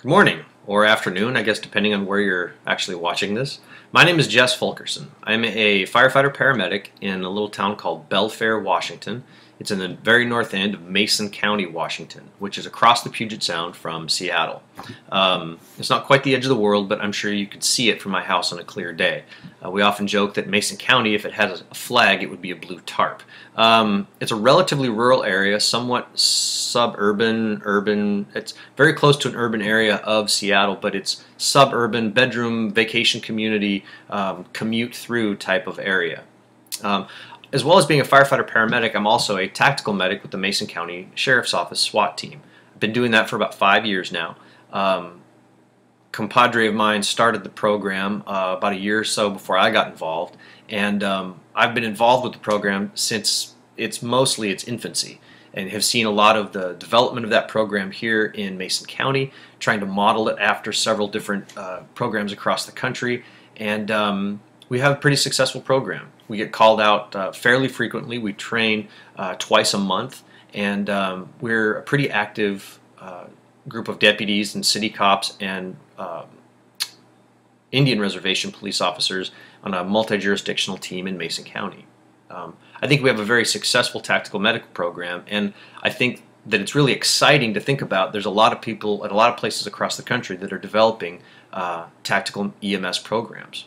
Good morning, or afternoon, I guess, depending on where you're actually watching this. My name is Jess Fulkerson. I'm a firefighter paramedic in a little town called Belfair, Washington. It's in the very north end of Mason County, Washington, which is across the Puget Sound from Seattle. It's not quite the edge of the world, but I'm sure you could see it from my house on a clear day. We often joke that Mason County, if it had a flag, it would be a blue tarp. It's a relatively rural area, somewhat suburban, urban. It's very close to an urban area of Seattle, but it's suburban, bedroom, vacation community, commute through type of area. As well as being a firefighter paramedic, I'm also a tactical medic with the Mason County Sheriff's Office SWAT team. I've been doing that for about 5 years now. Compadre of mine started the program about a year or so before I got involved, and I've been involved with the program since its infancy, and have seen a lot of the development of that program here in Mason County, trying to model it after several different programs across the country, and we have a pretty successful program. We get called out fairly frequently. We train twice a month, and we're a pretty active group of deputies and city cops and Indian reservation police officers on a multi-jurisdictional team in Mason County. I think we have a very successful tactical medical program, and I think that it's really exciting to think about. There's a lot of people at a lot of places across the country that are developing tactical EMS programs.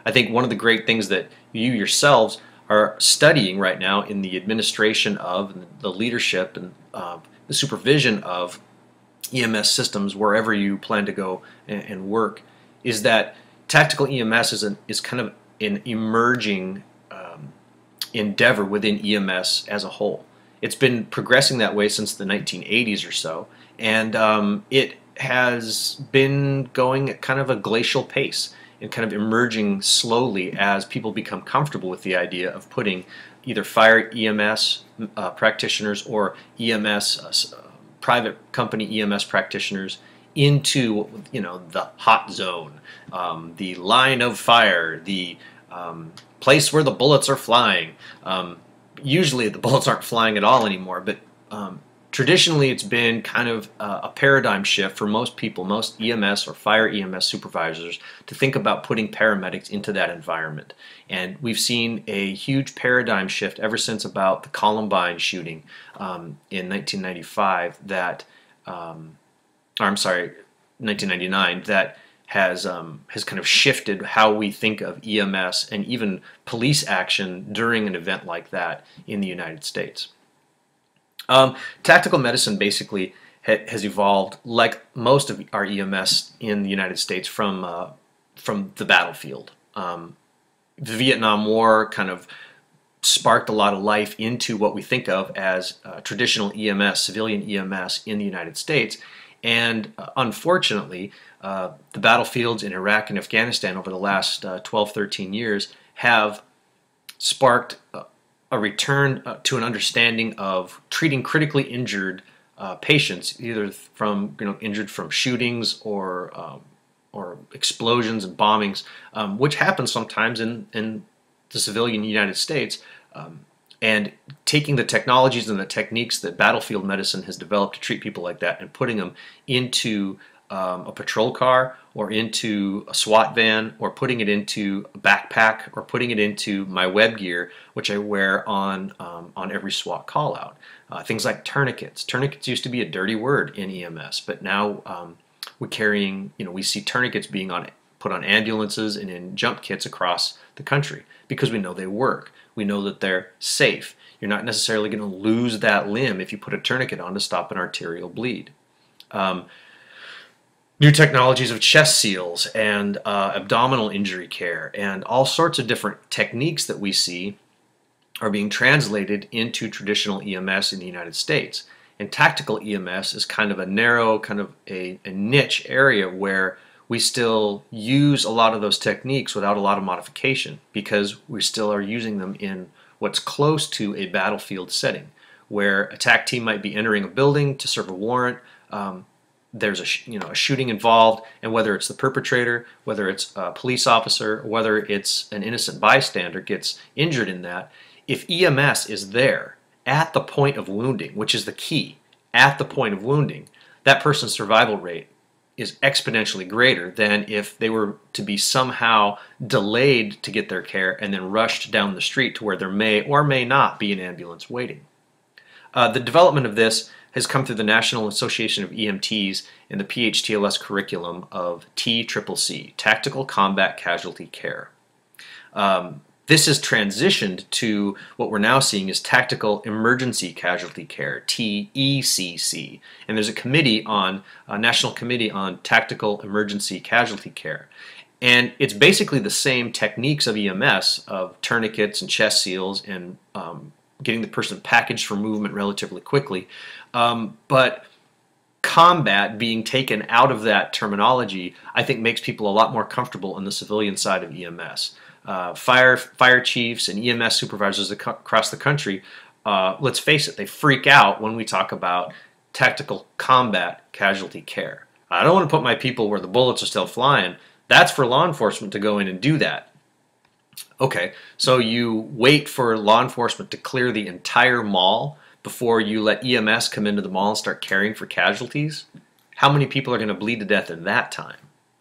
I think one of the great things that you yourselves are studying right now in the administration of, and the leadership and the supervision of EMS systems wherever you plan to go and work, is that tactical EMS is kind of an emerging endeavor within EMS as a whole. It's been progressing that way since the 1980s or so, and it has been going at kind of a glacial pace and kind of emerging slowly as people become comfortable with the idea of putting either fire EMS practitioners or EMS private company EMS practitioners into, the hot zone, the line of fire, the place where the bullets are flying. Usually the bullets aren't flying at all anymore, but traditionally it's been kind of a paradigm shift for most people, most EMS or fire EMS supervisors, to think about putting paramedics into that environment. And we've seen a huge paradigm shift ever since about the Columbine shooting in 1995 that, or I'm sorry, 1999, that has kind of shifted how we think of EMS and even police action during an event like that in the United States. Tactical medicine basically has evolved, like most of our EMS in the United States, from the battlefield. The Vietnam War kind of sparked a lot of life into what we think of as traditional EMS, civilian EMS in the United States, and unfortunately, the battlefields in Iraq and Afghanistan over the last 12, 13 years have sparked a return to an understanding of treating critically injured patients, either from injured from shootings or explosions and bombings, which happens sometimes in the civilian United States, and taking the technologies and the techniques that battlefield medicine has developed to treat people like that and putting them into a patrol car or into a SWAT van, or putting it into a backpack, or putting it into my web gear, which I wear on every SWAT call out. Things like tourniquets. Tourniquets used to be a dirty word in EMS, but now we see tourniquets being put on ambulances and in jump kits across the country because we know they work. We know that they're safe. You're not necessarily going to lose that limb if you put a tourniquet on to stop an arterial bleed. New technologies of chest seals and abdominal injury care and all sorts of different techniques that we see are being translated into traditional EMS in the United States. And tactical EMS is kind of a narrow, kind of a niche area where we still use a lot of those techniques without a lot of modification, because we still are using them in what's close to a battlefield setting, where a TAC team might be entering a building to serve a warrant. There's a shooting involved, and whether it's the perpetrator, whether it's a police officer, whether it's an innocent bystander gets injured in that, if EMS is there at the point of wounding, which is the key, at the point of wounding, that person's survival rate is exponentially greater than if they were to be somehow delayed to get their care and then rushed down the street to where there may or may not be an ambulance waiting. The development of this has come through the National Association of EMTs and the PHTLS curriculum of TCCC, Tactical Combat Casualty Care. This has transitioned to what we're now seeing as Tactical Emergency Casualty Care, TECC. And there's a National Committee on Tactical Emergency Casualty Care. And it's basically the same techniques of EMS, of tourniquets and chest seals and getting the person packaged for movement relatively quickly. But combat being taken out of that terminology, I think makes people a lot more comfortable on the civilian side of EMS. Fire chiefs and EMS supervisors across the country, let's face it, they freak out when we talk about tactical combat casualty care. I don't want to put my people where the bullets are still flying. That's for law enforcement to go in and do that. Okay, so you wait for law enforcement to clear the entire mall before you let EMS come into the mall and start caring for casualties? How many people are going to bleed to death in that time?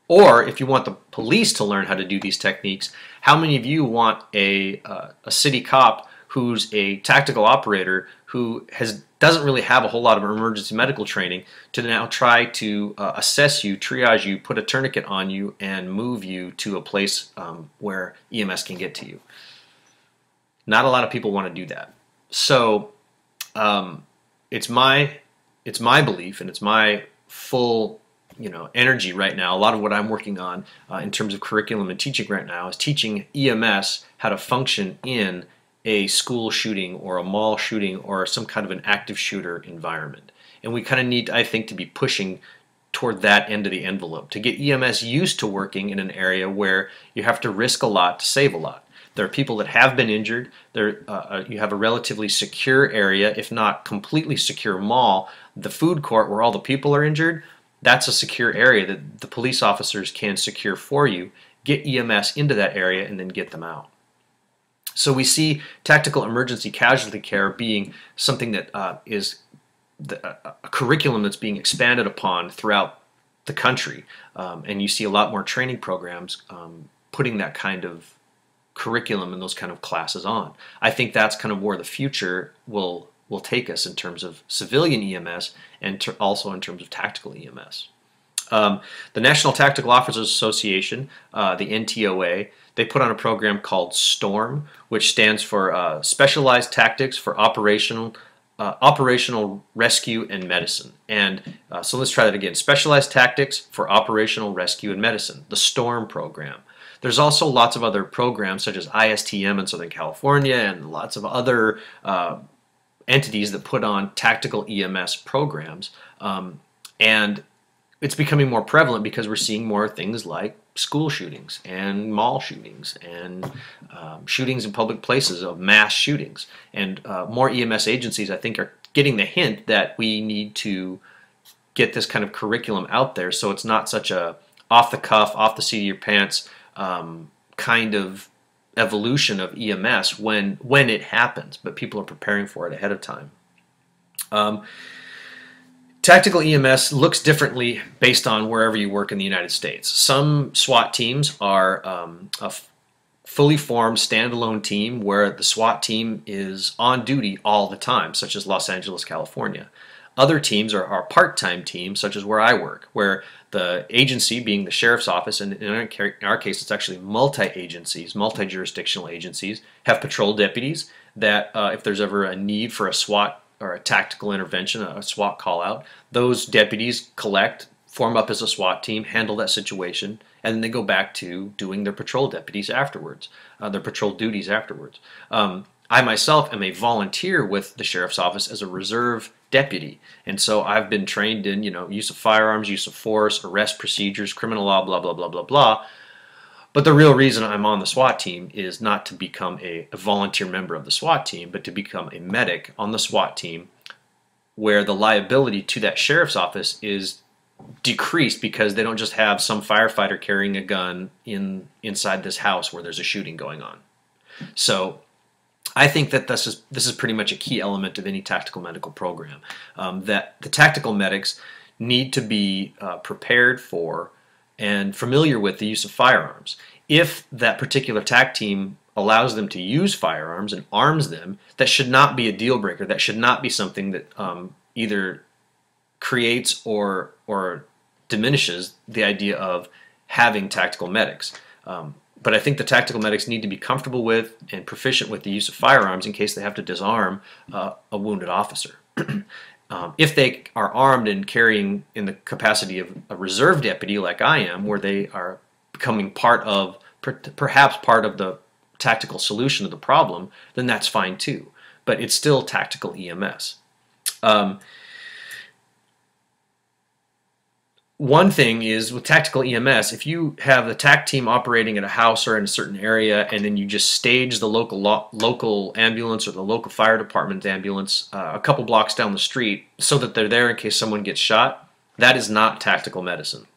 Or if you want the police to learn how to do these techniques, how many of you want a city cop who's a tactical operator who doesn't really have a whole lot of emergency medical training to now try to assess you, triage you, put a tourniquet on you, and move you to a place where EMS can get to you? Not a lot of people want to do that. So it's my belief, and it's my full energy right now. A lot of what I'm working on in terms of curriculum and teaching right now is teaching EMS how to function in a school shooting or a mall shooting or some kind of an active shooter environment. And we kind of need, I think, to be pushing toward that end of the envelope to get EMS used to working in an area where you have to risk a lot to save a lot. There are people that have been injured. You have a relatively secure area, if not completely secure mall. The food court where all the people are injured, that's a secure area that the police officers can secure for you. Get EMS into that area and then get them out. So we see tactical emergency casualty care being something that is a curriculum that's being expanded upon throughout the country. And you see a lot more training programs putting that kind of curriculum and those kind of classes on. I think that's kind of where the future will take us in terms of civilian EMS and also in terms of tactical EMS. The National Tactical Officers Association, the NTOA, they put on a program called STORM, which stands for Specialized Tactics for Operational Rescue and Medicine. And so let's try that again. Specialized Tactics for Operational Rescue and Medicine, the STORM program. There's also lots of other programs such as ISTM in Southern California and lots of other entities that put on tactical EMS programs. And it's becoming more prevalent because we're seeing more things like school shootings and mall shootings and shootings in public places of mass shootings. And more EMS agencies, I think, are getting the hint that we need to get this kind of curriculum out there so it's not such a off-the-cuff, off-the-seat of your pants kind of evolution of EMS when it happens, but people are preparing for it ahead of time. Tactical EMS looks differently based on wherever you work in the United States. Some SWAT teams are a fully formed standalone team where the SWAT team is on duty all the time, such as Los Angeles, California. Other teams are part-time teams, such as where I work, where the agency, being the sheriff's office, and in our case it's actually multi-agencies, multi-jurisdictional agencies, have patrol deputies that if there's ever a need for a SWAT or a tactical intervention, a SWAT call-out, those deputies collect, form up as a SWAT team, handle that situation, and then they go back to doing their patrol deputies afterwards, their patrol duties afterwards. I myself am a volunteer with the sheriff's office as a reserve deputy, and so I've been trained in use of firearms, use of force, arrest procedures, criminal law, blah blah blah blah blah. But the real reason I'm on the SWAT team is not to become a volunteer member of the SWAT team, but to become a medic on the SWAT team, where the liability to that sheriff's office is decreased because they don't just have some firefighter carrying a gun inside this house where there's a shooting going on. So I think that this is pretty much a key element of any tactical medical program, that the tactical medics need to be prepared for and familiar with the use of firearms. If that particular TAC team allows them to use firearms and arms them, that should not be a deal breaker. That should not be something that either creates or diminishes the idea of having tactical medics. But I think the tactical medics need to be comfortable with and proficient with the use of firearms in case they have to disarm a wounded officer. If they are armed and carrying in the capacity of a reserve deputy like I am, where they are becoming perhaps part of the tactical solution of the problem, then that's fine too. But it's still tactical EMS. One thing is with tactical EMS, if you have the TAC team operating at a house or in a certain area, and then you just stage the local ambulance or the local fire department ambulance a couple blocks down the street so that they're there in case someone gets shot, that is not tactical medicine.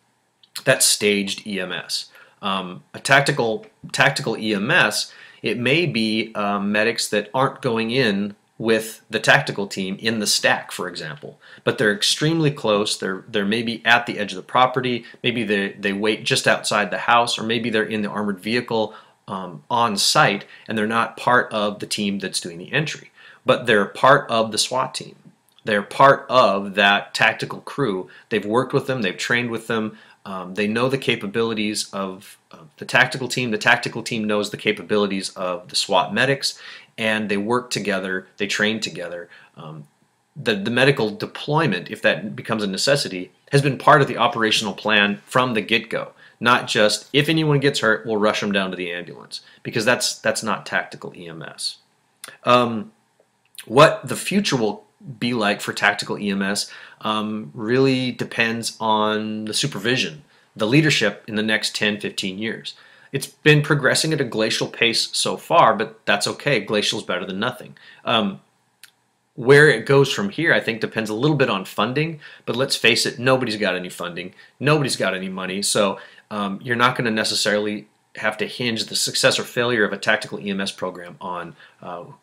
That's staged EMS. A tactical EMS, it may be medics that aren't going in with the tactical team in the stack, for example, but they're extremely close. They're maybe at the edge of the property, maybe they wait just outside the house, or maybe they're in the armored vehicle on site, and they're not part of the team that's doing the entry, but they're part of the SWAT team. They're part of that tactical crew. They've worked with them, they've trained with them, they know the capabilities of the tactical team. The tactical team knows the capabilities of the SWAT medics, and they work together, they train together. The medical deployment, if that becomes a necessity, has been part of the operational plan from the get-go. Not just, if anyone gets hurt, we'll rush them down to the ambulance, because that's not tactical EMS. What the future will be like for tactical EMS really depends on the supervision, the leadership in the next 10, 15 years. It's been progressing at a glacial pace so far, but that's okay. Glacial is better than nothing. Where it goes from here, I think, depends a little bit on funding, but let's face it, nobody's got any funding. Nobody's got any money, so you're not going to necessarily have to hinge the success or failure of a tactical EMS program on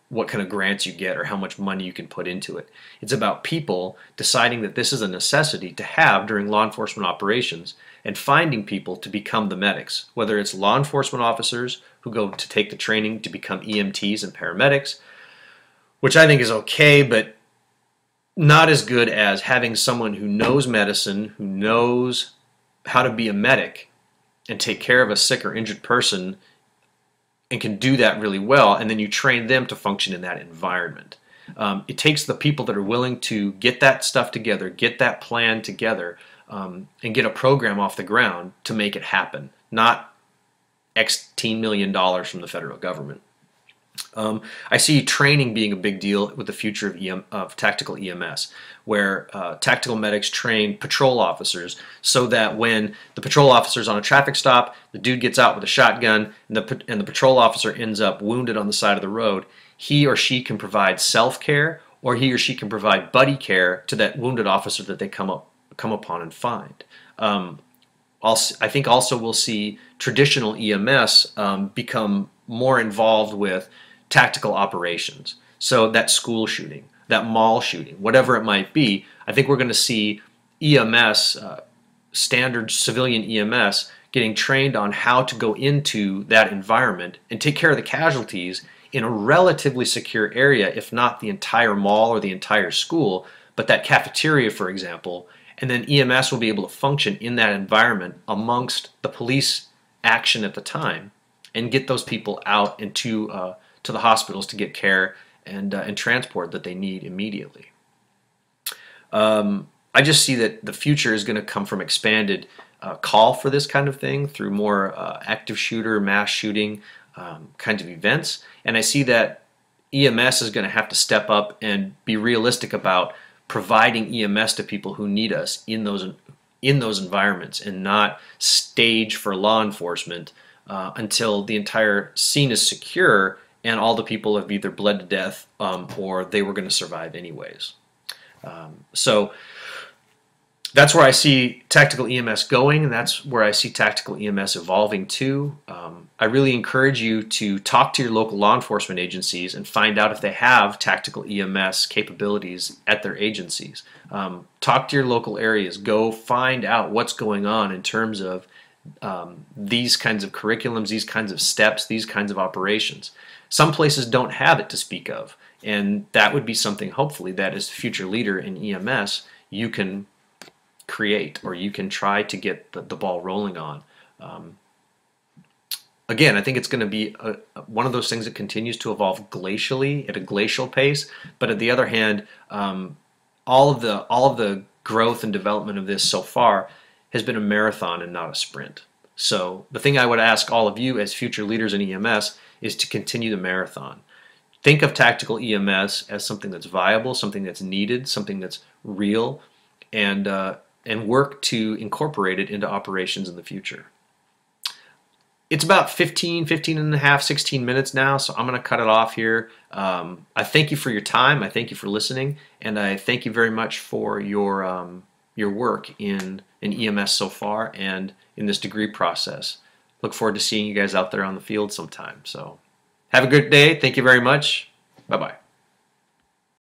what kind of grants you get or how much money you can put into it. It's about people deciding that this is a necessity to have during law enforcement operations and finding people to become the medics, whether it's law enforcement officers who go to take the training to become EMTs and paramedics, which I think is okay, but not as good as having someone who knows medicine, who knows how to be a medic and take care of a sick or injured person and can do that really well, and then you train them to function in that environment. It takes the people that are willing to get that stuff together, get that plan together, and get a program off the ground to make it happen, not X $10 million from the federal government. I see training being a big deal with the future of tactical EMS, where tactical medics train patrol officers so that when the patrol officer's on a traffic stop, the dude gets out with a shotgun, and the patrol officer ends up wounded on the side of the road, he or she can provide self-care, or he or she can provide buddy care to that wounded officer that they come upon and find. I think also we'll see traditional EMS become more involved with tactical operations. So that school shooting, that mall shooting, whatever it might be, I think we're going to see EMS, standard civilian EMS, getting trained on how to go into that environment and take care of the casualties in a relatively secure area, if not the entire mall or the entire school, but that cafeteria, for example. And then EMS will be able to function in that environment amongst the police action at the time and get those people out into to the hospitals to get care and transport that they need immediately. I just see that the future is going to come from expanded call for this kind of thing through more active shooter, mass shooting kinds of events. And I see that EMS is going to have to step up and be realistic about providing EMS to people who need us in those environments, and not stage for law enforcement until the entire scene is secure and all the people have either bled to death or they were going to survive anyways. So that's where I see tactical EMS going, and that's where I see tactical EMS evolving to. I really encourage you to talk to your local law enforcement agencies and find out if they have tactical EMS capabilities at their agencies. Talk to your local areas. Go find out what's going on in terms of these kinds of curriculums, these kinds of steps, these kinds of operations. Some places don't have it to speak of, and that would be something, hopefully, that as a future leader in EMS, you can create, or you can try to get the ball rolling on. Again, I think it's going to be one of those things that continues to evolve glacially, at a glacial pace. But on the other hand, all of the growth and development of this so far has been a marathon and not a sprint. So the thing I would ask all of you as future leaders in EMS is to continue the marathon. Think of tactical EMS as something that's viable, something that's needed, something that's real, and work to incorporate it into operations in the future. It's about 15 and a half, 16 minutes now, so I'm going to cut it off here. I thank you for your time. I thank you for listening, and I thank you very much for your work in EMS so far and in this degree process. Look forward to seeing you guys out there on the field sometime. So have a good day. Thank you very much. Bye-bye.